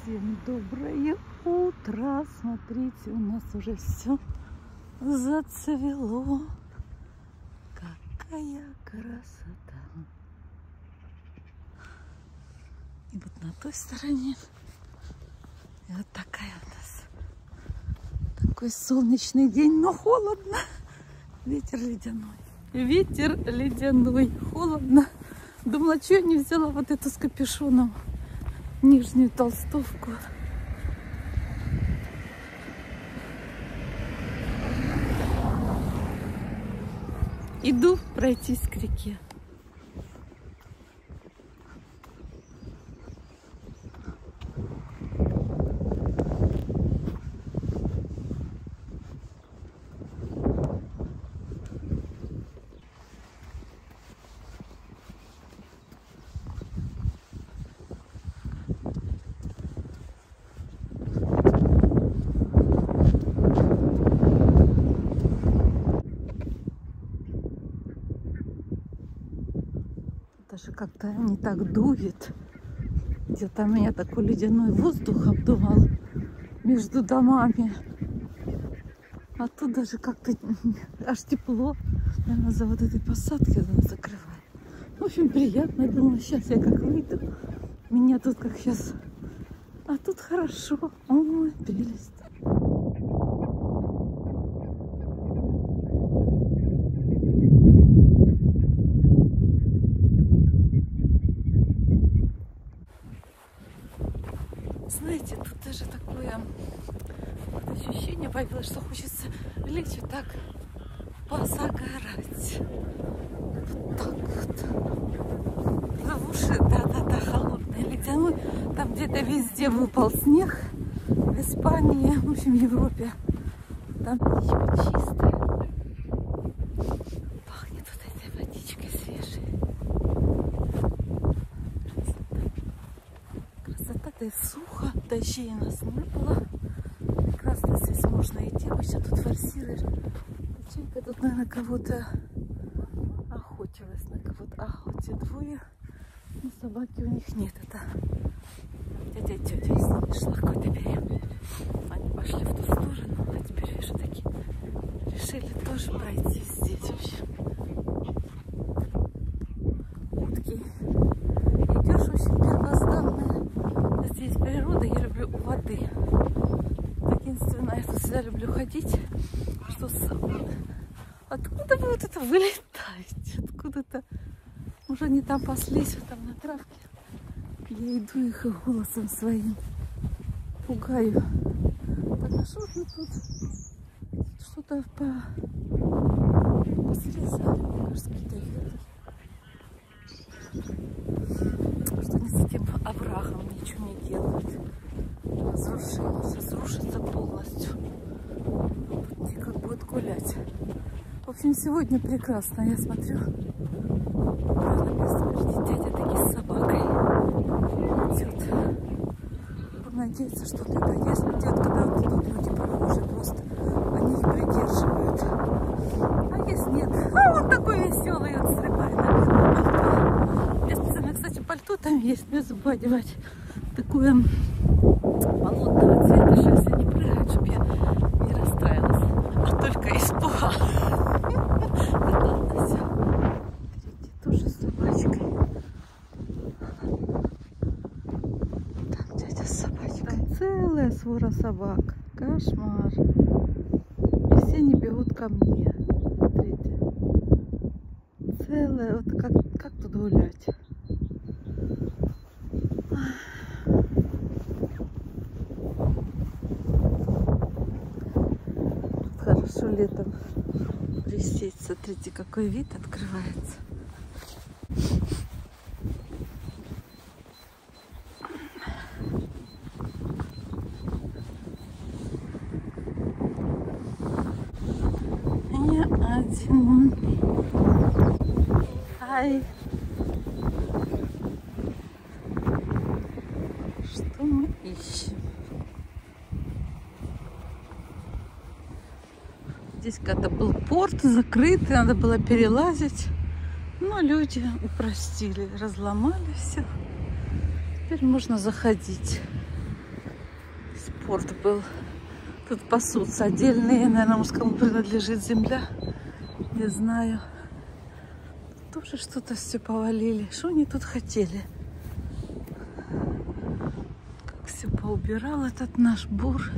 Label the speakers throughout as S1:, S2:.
S1: Всем доброе утро. Смотрите, у нас уже все зацвело. Какая красота. И вот на той стороне и вот такая у нас. Такой солнечный день, но холодно. Ветер ледяной. Ветер ледяной. Холодно. Думала, что я не взяла вот эту с капюшоном. Нижнюю толстовку. Иду пройтись к реке. Даже как-то не так дует. Где-то меня такой ледяной воздух обдувал между домами. А тут даже как-то аж тепло. Наверное, за вот этой посадкой она закрывает. В общем, приятно. Думаю, сейчас я как выйду. Меня тут как сейчас. А тут хорошо. Ой, прелесть. Знаете, тут даже такое вот ощущение появилось, что хочется лечь и так позагорать. Вот так вот. В уши, да, холодный, ледяной. Там где-то везде выпал снег. В Испании, в общем, в Европе. Там водичка чистая. Пахнет вот этой водичкой свежей. Красота-то и сухо. Дождей у нас не было. Прекрасно здесь можно идти. Вообще тут форсируешь. Доченька тут, наверное, кого-то охотилась. На кого-то. Ах, вот те двое. Но собаки у них нет. Это дядя и тетя с ними шла какой-то берег. Они пошли в ту сторону. А теперь вижу такие. Решили тоже пройти здесь. В общем. Утки. Идешь очень первозданная. Здесь природа, я люблю у воды. Единственное, я тут всегда люблю ходить, что откуда вы вот это вылетаете? Откуда-то уже не там паслись, вот там на травке. Я иду их голосом своим пугаю. Так, а что же тут? Что-то посрезали, мне кажется, какие-то ветки. Что они с этим оврагом ничего не делают. Разрушение сейчас рушится полностью. Тут дико будет гулять. В общем, сегодня прекрасно. Я смотрю. Дядя таки с собакой идет. Буду надеяться, что он не поест. Идет, когда вот идут люди прохожие, просто они их придерживают. А если нет, вот такой веселый, он срывает на пальто. Я специально, кстати, пальто там есть, без зубы одевать. Такое болотного цвета, что если не прыгать, чтобы я не расстраивалась, а только испугалась. Ладно, все. Впереди тоже с собачкой. Там дядя с собачкой. Там целая свора собак. Кошмар. И все они бегут ко мне. Смотрите. Целая. Вот как тут гулять? Хорошо летом присесть. Смотрите, какой вид открывается. Я один. Ай. Что мы ищем? Здесь когда-то был порт закрытый, надо было перелазить. Но люди упростили, разломали все. Теперь можно заходить. аэропорт был. Тут пасутся отдельные, наверное, может, кому принадлежит земля. Не знаю. Тоже что-то все повалили. Что они тут хотели? Как все поубирал этот наш бур.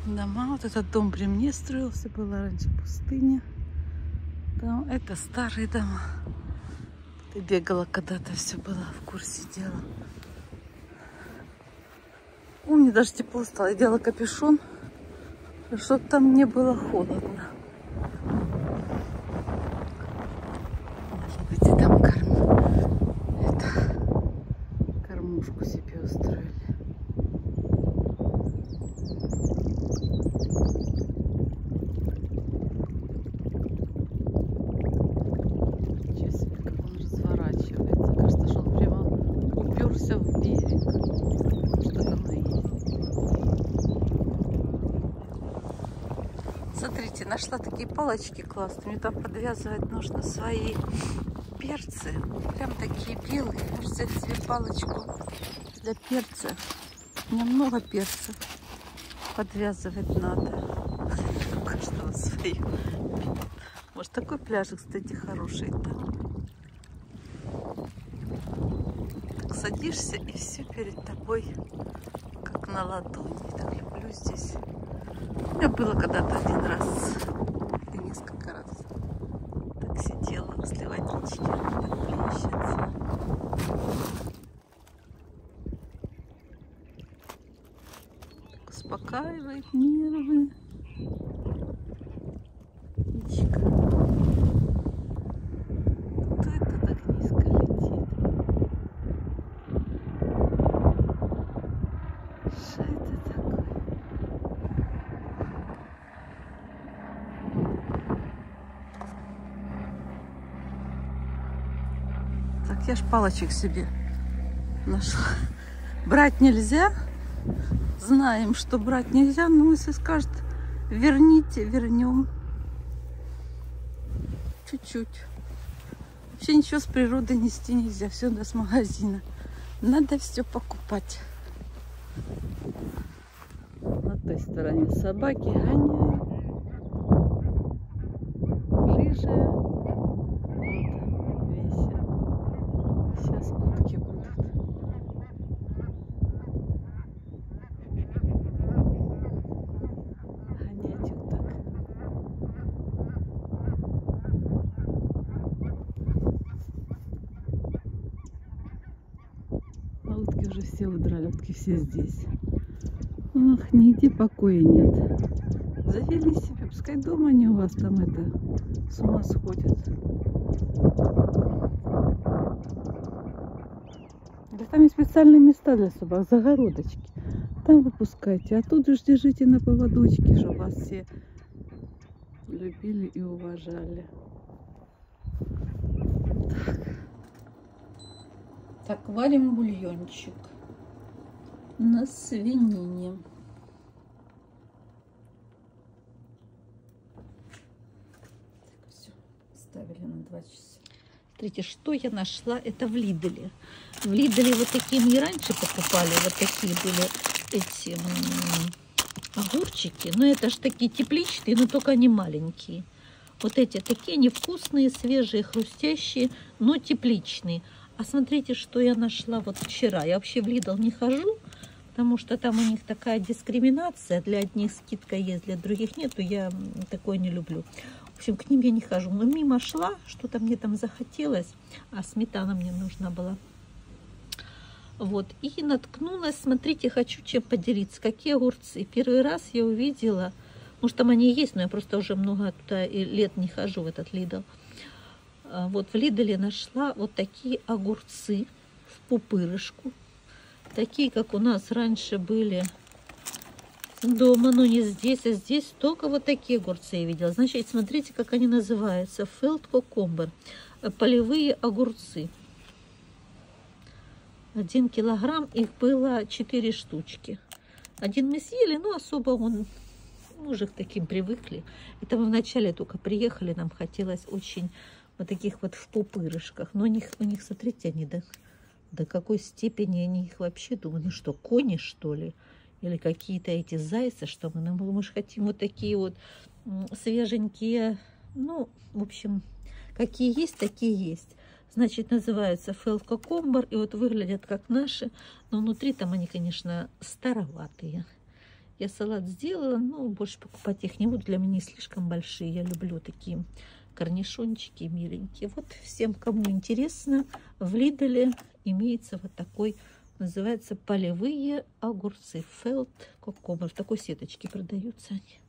S1: Дома. Вот этот дом при мне строился. Была раньше пустыня. Там это старые дома. Ты бегала когда-то, все было в курсе дела. У меня даже тепло стало. Я делала капюшон, чтобы там не было холодно. Видите, там кормушку себе устроили. Ничего себе, как он разворачивается. Кажется, что он прямо уперся в берег. Что-то на есть. Смотрите, нашла такие палочки классные. Мне там подвязывать нужно свои перцы. Прям такие белые. Можете взять себе палочку для перца. У меня много перцев. Подвязывать надо. У каждого свое. Может, такой пляжик, кстати, хороший. Там. Так садишься, и все перед тобой, как на ладони. Так люблю здесь. У меня было когда-то один раз, и несколько раз. Так сидела возле водички, как плещется. Успокаивает нервы. Птичка. Кто это так низко летит? Что это такое? Так, я ж палочек себе нашла. Брать нельзя. Знаем, что брать нельзя, но если скажут, верните, вернем. Чуть-чуть. Вообще ничего с природы нести нельзя. Все с магазина. Надо все покупать. На той стороне собаки гоняют. Рыжая. Вот, весело. Сейчас утки будут. Гонять уток. А утки уже все удрали, утки все здесь. Ах, нигде покоя нет. Завели себе, пускай дома не у вас там это с ума сходят. Да там есть специальные места для собак, загородочки. Там выпускайте, а тут же держите на поводочке, чтобы вас все любили и уважали. Так, варим бульончик на свинине. Так, все, ставили на 2 часа. Смотрите, что я нашла, это в Лиделе. В Лиделе вот такие мы и раньше покупали, вот такие были эти огурчики. Но это же такие тепличные, но только они маленькие. Вот эти такие невкусные, свежие, хрустящие, но тепличные. А смотрите, что я нашла вот вчера. Я вообще в Lidl не хожу, потому что там у них такая дискриминация. Для одних скидка есть, для других нету. Я такое не люблю. В общем, к ним я не хожу. Но мимо шла, что-то мне там захотелось, а сметана мне нужна была. Вот, и наткнулась, смотрите, хочу чем поделиться. Какие огурцы. Первый раз я увидела, может там они и есть, но я просто уже много туда и лет не хожу в этот Lidl. Вот в Лиделе нашла вот такие огурцы в пупырышку. Такие, как у нас раньше были дома, но не здесь, а здесь только вот такие огурцы я видела. Значит, смотрите, как они называются. Фелд кокомбер. Полевые огурцы. 1 килограмм, их было 4 штучки. Один мы съели, но особо мы уже к таким привыкли. Это мы вначале только приехали, нам хотелось очень вот таких вот в пупырышках. Но у них смотрите, они до какой степени они их вообще, думаю, ну что, кони, что ли? или какие-то эти зайцы, что мы же хотим вот такие вот свеженькие, ну, в общем, какие есть, такие есть. Значит, называются Felt Cucumber, и вот выглядят как наши, но внутри там они, конечно, староватые. Я салат сделала, но больше покупать их не буду, для меня не слишком большие. Я люблю такие корнишончики миленькие. Вот всем, кому интересно, в Лиделе имеется вот такой, называется полевые огурцы Felt Cucumber. В такой сеточке продаются они.